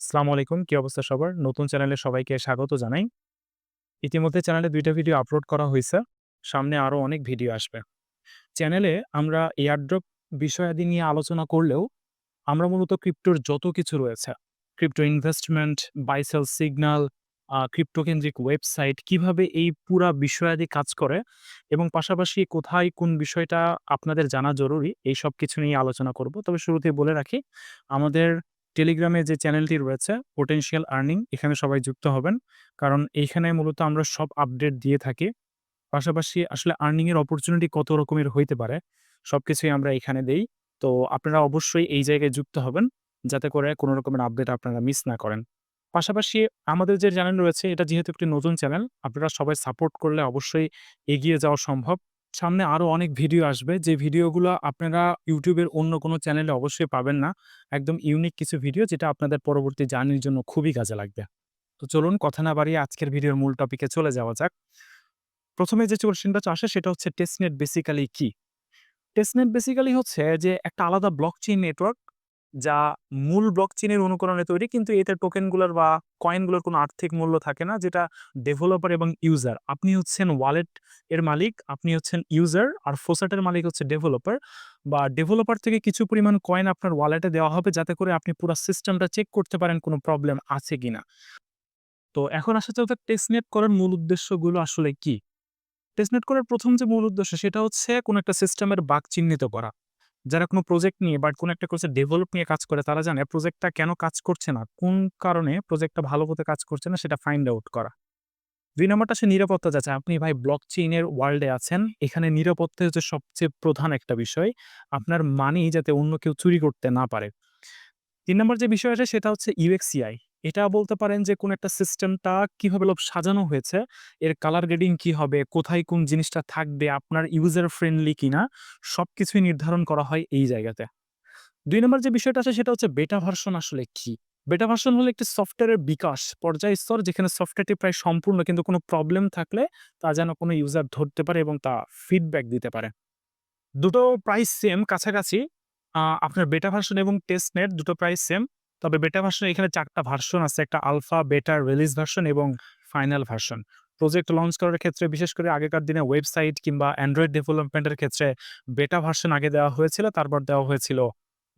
আসসালামু আলাইকুম। কি অবস্থা সবার? নতুন চ্যানেলে সবাইকে স্বাগত জানাই। ইতিমধ্যে চ্যানেলে ২ টা ভিডিও আপলোড করা হইছে। সামনে আরো অনেক ভিডিও আসবে। চ্যানেলে আমরা এয়ারড্রপ বিষয়াদি নিয়ে আলোচনা করলেও আমরা মূলত ক্রিপ্টোর যত কিছু রয়েছে, crypto investment, buy sell signal, crypto কেন্দ্রিক ওয়েবসাইট কিভাবে এই পুরা বিষয়াদি কাজ করে এবং পাশাপাশি কোথায় কোন বিষয়টা আপনাদের জানা জরুরি এই সব কিছু নিয়ে আলোচনা করব। তবে শুরুতেই বলে রাখি, আমাদের টেলিগ্রামে যে চ্যানেলটি রয়েছে পোটেনশিয়াল আর্নিং, এখানে সবাই যুক্ত হবেন। কারণ এইখানে মূলত আমরা সব আপডেট দিয়ে থাকি। পাশাপাশি আসলে আর্নিং এর অপরচুনিটি কত রকমের হইতে পারে, সবকিছুই আমরা এখানে দেই। তো আপনারা অবশ্যই এই জায়গায় যুক্ত হবেন, যাতে করে কোন রকমের আপডেট আপনারা মিস না করেন। পাশাপাশি আমাদের যে চ্যানেল রয়েছে এটা যেহেতু একটি নতুন চ্যানেল, আপনারা সবাই সাপোর্ট করলে অবশ্যই এগিয়ে যাওয়া সম্ভব। সামনে আরো অনেক ভিডিও আসবে, যে ভিডিওগুলো আপনারা YouTube এর অন্য কোনো চ্যানেলে অবশ্যই পাবেন না। একদম ইউনিক কিছু ভিডিও যেটা আপনাদের পরবর্তী জার্নির জন্য খুবই কাজে লাগবে। তো চলুন কথা না বাড়িয়ে আজকের ভিডিওর মূল টপিকে চলে যাওয়া যাক। ১ম এ যে কোয়েশ্চেনটা আসে সেটা হচ্ছে টেস্টনেট বেসিক্যালি কি? টেস্টনেট বেসিক্যালি হচ্ছে যে একটা আলাদা ব্লকচেইন নেটওয়ার্ক, যা মূল ব্লকচেইনের অনুকরণে তৈরি, কিন্তু এতে টোকেনগুলোর বা কয়েনগুলোর কোনো আর্থিক মূল্য থাকে না, যেটা ডেভেলপার এবং ইউজার, আপনি হচ্ছেন ওয়ালেট এর মালিক, আপনি হচ্ছেন ইউজার, আর ফোসাটের মালিক হচ্ছে ডেভেলপার। বা ডেভেলপার থেকে কিছু পরিমাণ কয়েন আপনার ওয়ালেটে দেওয়া হবে, যাতে করে আপনি পুরা সিস্টেমটা চেক করতে পারেন কোনো প্রবলেম আছে কিনা। তো এখন আসা যাক টেস্টনেট করার মূল উদ্দেশ্যগুলো আসলে কি? টেস্টনেট করার ১ম যে মূল উদ্দেশ্য সেটা হচ্ছে কোনো একটা সিস্টেমের বাগ চিহ্নিত করা। যারা কোনো প্রজেক্ট নিয়ে বা কোনো একটা কোর্সে ডেভেলপ নিয়ে কাজ করে তারা জানে প্রজেক্টটা কেন কাজ করছে না, কোন কারণে প্রজেক্টটা ভালো মতো কাজ করছে না সেটা ফাইন্ড আউট করা। ২ নাম্বারটা হচ্ছে নিরাপত্তা যাচাই। আপনি ভাই ব্লকচেইন এর ওয়ার্লড এ আছেন। এখানে নিরাপত্তা হচ্ছে সবচেয়ে প্রধান একটা বিষয়। আপনার মানি যাতে অন্য কেউ চুরি করতে না পারে। ৩ নাম্বার যে বিষয় আসে সেটা হচ্ছে UX/UI। এটা বলতে পারেন যে কোন একটা সিস্টেমটা কিভাবে সাজানো হয়েছে, এর কালার গ্রেডিং কি হবে, কোথায় কোন জিনিসটা থাকবে, আপনার ইউজার ফ্রেন্ডলি কিনা, সবকিছুই নির্ধারণ করা হয় এই জায়গাতে। ২ নাম্বার যে বিষয়টা আছে সেটা হচ্ছে বেটা ভার্সন আসলে কি? বেটা ভার্সন হলো একটি সফটওয়্যারের বিকাশ পর্যায়স্তর, যেখানে সফটওয়্যারটি প্রায় সম্পূর্ণ, কিন্তু কোনো প্রবলেম থাকলে তা যেন কোনো ইউজার ধরতে পারে এবং তা ফিডব্যাক দিতে পারে। দুটো প্রাইস সেম, কাছাকাছি। আপনার বেটা ভার্সন এবং টেস্টনেট দুটো প্রাইস সেম। তবে বেটা ভার্সন এখানে ৪ টা ভার্সন আছে। একটা আলফা, বেটা, রিলিজ ভার্সন এবং ফাইনাল ভার্সন। প্রজেক্ট লঞ্চ করার ক্ষেত্রে বিশেষ করে আগেকার দিনে ওয়েবসাইট কিংবা অ্যান্ড্রয়েড ডেভেলপমেন্ট এর ক্ষেত্রে বেটা ভার্সন আগে দেওয়া হয়েছিল, তারপর দেওয়া হয়েছিল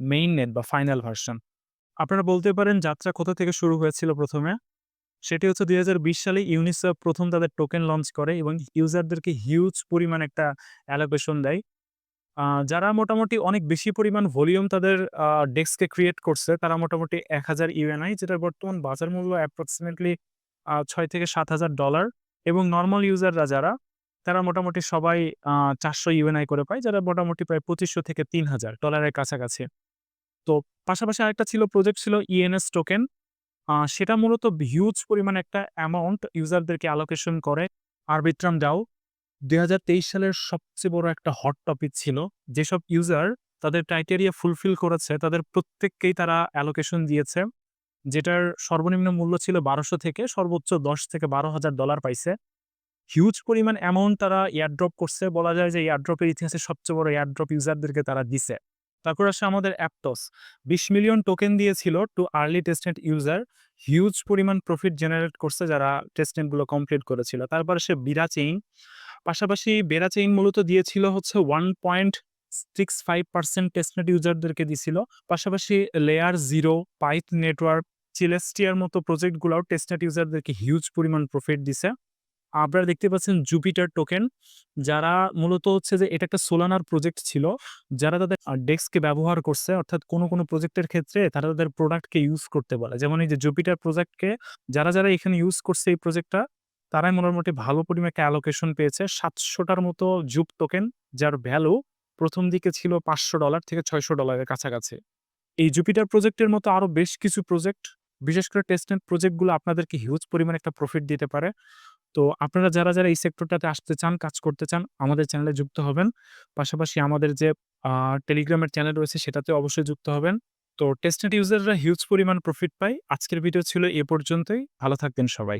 মেইননেট বা ফাইনাল ভার্সন। আপনারা বলতে পারেন যাত্রা কোথা থেকে শুরু হয়েছিল ১ম এ? সেটি হচ্ছে ২০২০ সালে ইউনিসেফ ১ম তাদের টোকেন লঞ্চ করে এবং ইউজারদেরকে হিউজ পরিমাণ একটা অ্যালোকেশন দেয়। আ যারা মোটামুটি অনেক বেশি পরিমাণ ভলিউম তাদের ডেস্কে ক্রিয়েট করছে, তারা মোটামুটি $১,০০০ ইউএনআই, যেটার বর্তমান বাজার মূল্য অ্যাপ্রক্সিমেটলি $৬,০০০-৭,০০০, এবং নরমাল ইউজাররা যারা, তারা মোটামুটি সবাই আ $৪০০ ইউএনআই করে পায়, যারা মোটামুটি প্রায় $২৫০০-৩,০০০ এর কাছাকাছি। তো পাশাপাশি আরেকটা প্রজেক্ট ছিল ইএনএস টোকেন। সেটা মূলত হিউজ পরিমাণে একটা অ্যামাউন্ট ইউজারদেরকে অ্যালোকেশন করে। আরবিট্রাম ডাও ২০২৩ সালের সবচেয়ে বড় একটা হট টপিক ছিল। যেসব ইউজার তাদের ক্রাইটেরিয়া ফুলফিল করেছে তাদের প্রত্যেককেই তারা অ্যালোকেশন দিয়েছে। যেটার সর্বনিম্ন মূল্য ছিল ১২০০ থেকে সর্বোচ্চ $১০,০০০ থেকে $১২,০০০ পাইছে। হিউজ পরিমাণ অ্যামাউন্ট তারা এয়ারড্রপ করছে। বলা যায় যে এয়ারড্রপের ইতিহাসে সবচেয়ে বড় এয়ারড্রপ ইউজারদেরকে তারা দিছে। তারপর আসে আমাদের অ্যাপটস। ২০ মিলিয়ন টোকেন দিয়েছিল too early testnet user. Huge পরিমাণ প্রফিট জেনারেট করছে যারা টেস্টনেট গুলো কমপ্লিট করেছিল। তারপর আসে বিরা চেইন। পাশাপাশি বেরা চেইন মূলত দিয়েছিল হচ্ছে 1.65% টেস্টনেট ইউজারদেরকে দিছিল। পাশাপাশি লেয়ার 0, পাইথ নেটওয়ার্ক, চিলেস্টিয়ার মতো প্রজেক্ট গুলাও টেস্টনেট ইউজারদেরকে হিউজ পরিমাণ প্রফিট দিছে। আপনারা দেখতে পাচ্ছেন জুপিটার টোকেন, যারা মূলত হচ্ছে যে এটা একটা সোলানার প্রজেক্ট ছিল। যারা তাদের ডেস্ককে ব্যবহার করছে, অর্থাৎ কোনো প্রজেক্টের ক্ষেত্রে তারা তাদের প্রোডাক্টকে ইউজ করতে বলে। যেমন এই যে জুপিটার প্রজেক্টকে যারা এখানে ইউজ করছে এই প্রজেক্টটা, তারাই মোটামুটি ভালো পরিমাণে একটা অ্যালোকেশন পেয়েছে। ৭০০ টার মতো জুপ টোকেন, যার ভ্যালু ১ম দিকে ছিল $৫০০ থেকে $৬০০ এর কাছাকাছি। এই জুপিটার প্রজেক্টের মতো আরো বেশ কিছু প্রজেক্ট, বিশেষ করে টেস্টনেট প্রজেক্ট গুলো আপনাদেরকে হিউজ পরিমাণে একটা প্রফিট দিতে পারে। তো আপনারা যারা এই সেক্টরটাতে আসতে চান, কাজ করতে চান, আমাদের চ্যানেলে যুক্ত হবেন। পাশাপাশি আমাদের যে আ টেলিগ্রামের চ্যানেল রয়েছে সেটাতেও অবশ্যই যুক্ত হবেন। তো টেস্টনেট ইউজাররা হিউজ পরিমাণ প্রফিট পায়। আজকের ভিডিও ছিল এ পর্যন্তই। ভালো থাকবেন সবাই।